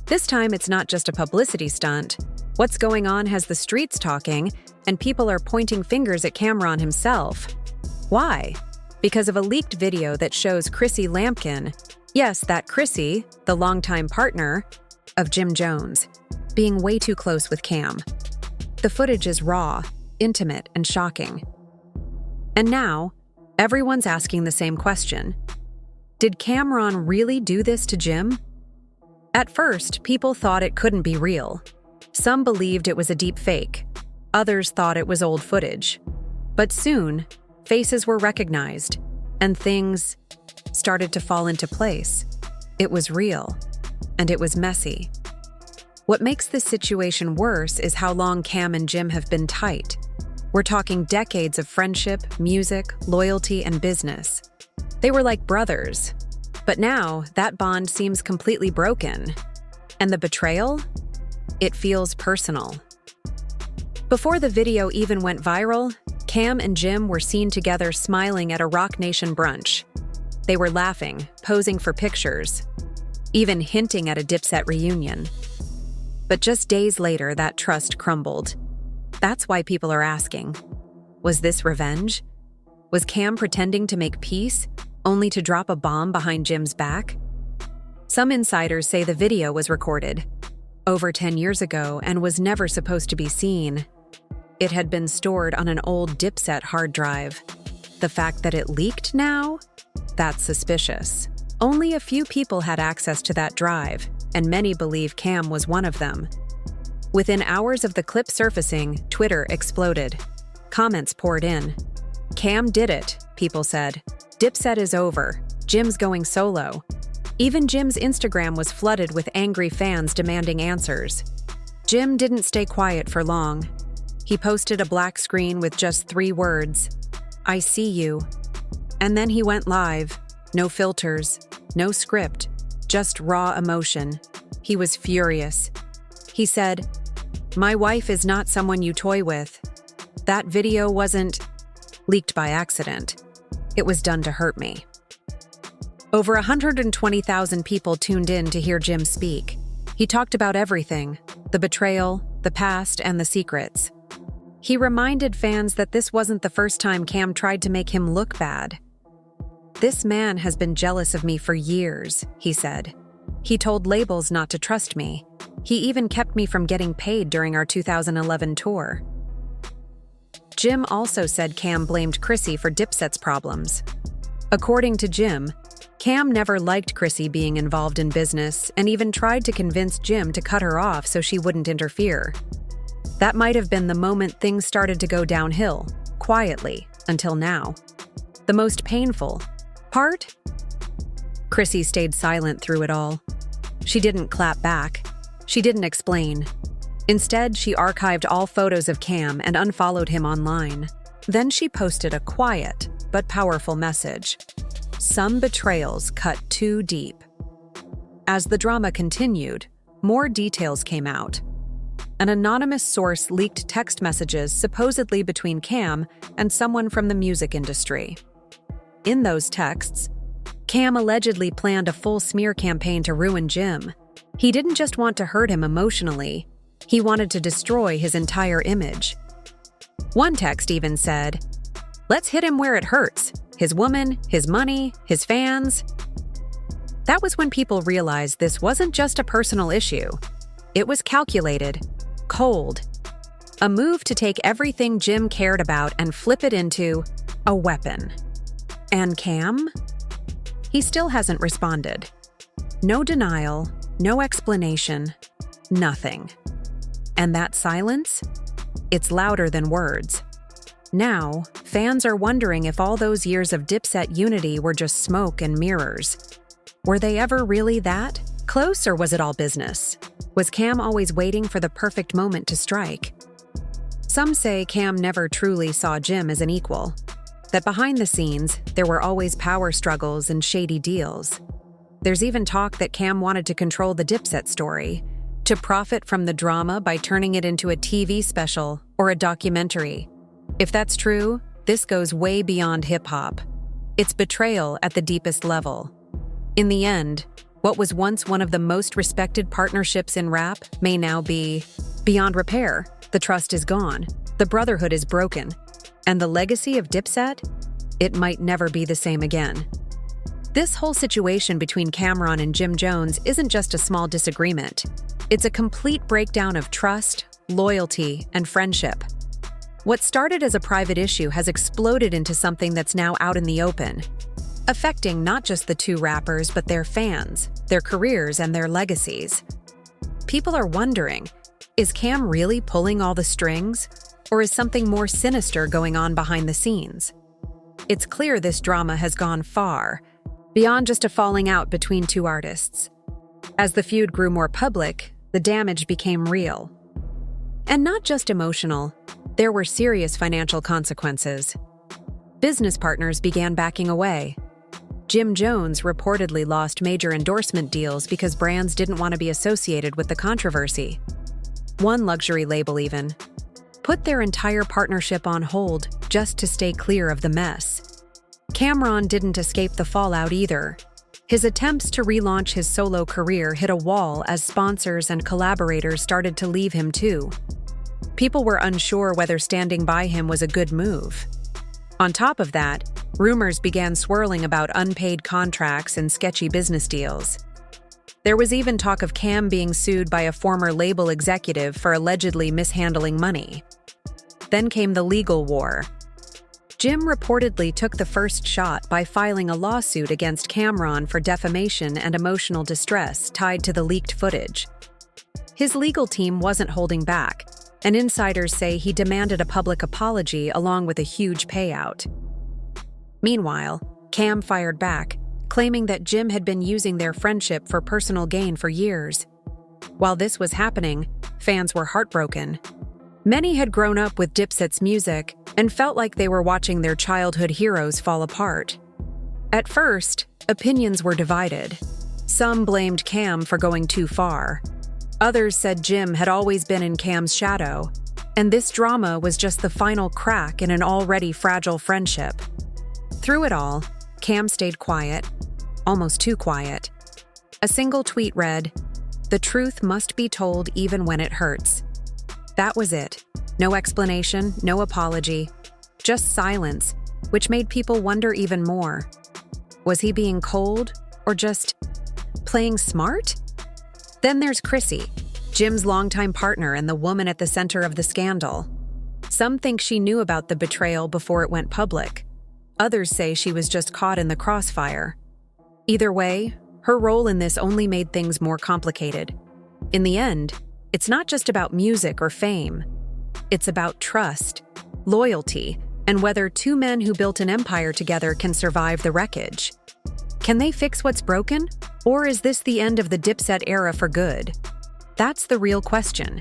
This time, it's not just a publicity stunt. What's going on has the streets talking, and people are pointing fingers at Camron himself. Why? Because of a leaked video that shows Chrissy Lampkin, yes, that Chrissy, the longtime partner of Jim Jones, being way too close with Cam. The footage is raw, intimate, and shocking. And now, everyone's asking the same question. Did Camron really do this to Jim? At first, people thought it couldn't be real. Some believed it was a deep fake. Others thought it was old footage. But soon, faces were recognized, and things started to fall into place. It was real, and it was messy. What makes this situation worse is how long Cam and Jim have been tight. We're talking decades of friendship, music, loyalty, and business. They were like brothers. But now, that bond seems completely broken. And the betrayal? It feels personal. Before the video even went viral, Cam and Jim were seen together smiling at a Rock Nation brunch. They were laughing, posing for pictures, even hinting at a Dipset reunion. But just days later, that trust crumbled. That's why people are asking, was this revenge? Was Cam pretending to make peace, only to drop a bomb behind Jim's back? Some insiders say the video was recorded over 10 years ago and was never supposed to be seen. It had been stored on an old Dipset hard drive. The fact that it leaked now? That's suspicious. Only a few people had access to that drive, and many believe Cam was one of them. Within hours of the clip surfacing, Twitter exploded. Comments poured in. Cam did it, people said. Dipset is over. Jim's going solo. Even Jim's Instagram was flooded with angry fans demanding answers. Jim didn't stay quiet for long. He posted a black screen with just 3 words, "I see you." And then he went live. No filters, no script, just raw emotion. He was furious. He said, "My wife is not someone you toy with. That video wasn't leaked by accident. It was done to hurt me." Over 120,000 people tuned in to hear Jim speak. He talked about everything, the betrayal, the past, and the secrets. He reminded fans that this wasn't the first time Cam tried to make him look bad. "This man has been jealous of me for years," he said. "He told labels not to trust me. He even kept me from getting paid during our 2011 tour." Jim also said Cam blamed Chrissy for Dipset's problems. According to Jim, Cam never liked Chrissy being involved in business and even tried to convince Jim to cut her off so she wouldn't interfere. That might have been the moment things started to go downhill, quietly, until now. The most painful part? Chrissy stayed silent through it all. She didn't clap back. She didn't explain. Instead, she archived all photos of Cam and unfollowed him online. Then she posted a quiet but powerful message. Some betrayals cut too deep. As the drama continued, more details came out. An anonymous source leaked text messages supposedly between Cam and someone from the music industry. In those texts, Cam allegedly planned a full smear campaign to ruin Jim. He didn't just want to hurt him emotionally, he wanted to destroy his entire image. One text even said, "Let's hit him where it hurts. His woman, his money, his fans." That was when people realized this wasn't just a personal issue. It was calculated, cold. A move to take everything Jim cared about and flip it into a weapon. And Cam? He still hasn't responded. No denial, no explanation, nothing. And that silence? It's louder than words. Now, fans are wondering if all those years of Dipset unity were just smoke and mirrors. Were they ever really that close, or was it all business? Was Cam always waiting for the perfect moment to strike? Some say Cam never truly saw Jim as an equal, that behind the scenes, there were always power struggles and shady deals. There's even talk that Cam wanted to control the Dipset story, to profit from the drama by turning it into a TV special or a documentary. If that's true, this goes way beyond hip-hop. It's betrayal at the deepest level. In the end, What was once one of the most respected partnerships in rap may now be beyond repair. The trust is gone, the brotherhood is broken, and the legacy of Dipset? It might never be the same again. This whole situation between Camron and Jim Jones isn't just a small disagreement. It's a complete breakdown of trust, loyalty, and friendship. What started as a private issue has exploded into something that's now out in the open, affecting not just the two rappers but their fans, their careers, and their legacies. People are wondering, is Cam really pulling all the strings, or is something more sinister going on behind the scenes? It's clear this drama has gone far, beyond just a falling out between two artists. As the feud grew more public, the damage became real. And not just emotional, there were serious financial consequences. Business partners began backing away. Jim Jones reportedly lost major endorsement deals because brands didn't want to be associated with the controversy. One luxury label even put their entire partnership on hold just to stay clear of the mess. Camron didn't escape the fallout either. His attempts to relaunch his solo career hit a wall as sponsors and collaborators started to leave him too. People were unsure whether standing by him was a good move. On top of that, rumors began swirling about unpaid contracts and sketchy business deals. There was even talk of Cam being sued by a former label executive for allegedly mishandling money. Then came the legal war. Jim reportedly took the first shot by filing a lawsuit against Camron for defamation and emotional distress tied to the leaked footage. His legal team wasn't holding back, and insiders say he demanded a public apology along with a huge payout. Meanwhile, Cam fired back, claiming that Jim had been using their friendship for personal gain for years. While this was happening, fans were heartbroken. Many had grown up with Dipset's music and felt like they were watching their childhood heroes fall apart. At first, opinions were divided. Some blamed Cam for going too far. Others said Jim had always been in Cam's shadow, and this drama was just the final crack in an already fragile friendship. Through it all, Cam stayed quiet, almost too quiet. A single tweet read, "The truth must be told even when it hurts." That was it. No explanation, no apology, just silence, which made people wonder even more. Was he being cold or just playing smart? Then there's Chrissy, Jim's longtime partner and the woman at the center of the scandal. Some think she knew about the betrayal before it went public. Others say she was just caught in the crossfire. Either way, her role in this only made things more complicated. In the end, it's not just about music or fame. It's about trust, loyalty, and whether two men who built an empire together can survive the wreckage. Can they fix what's broken? Or is this the end of the Dipset era for good? That's the real question.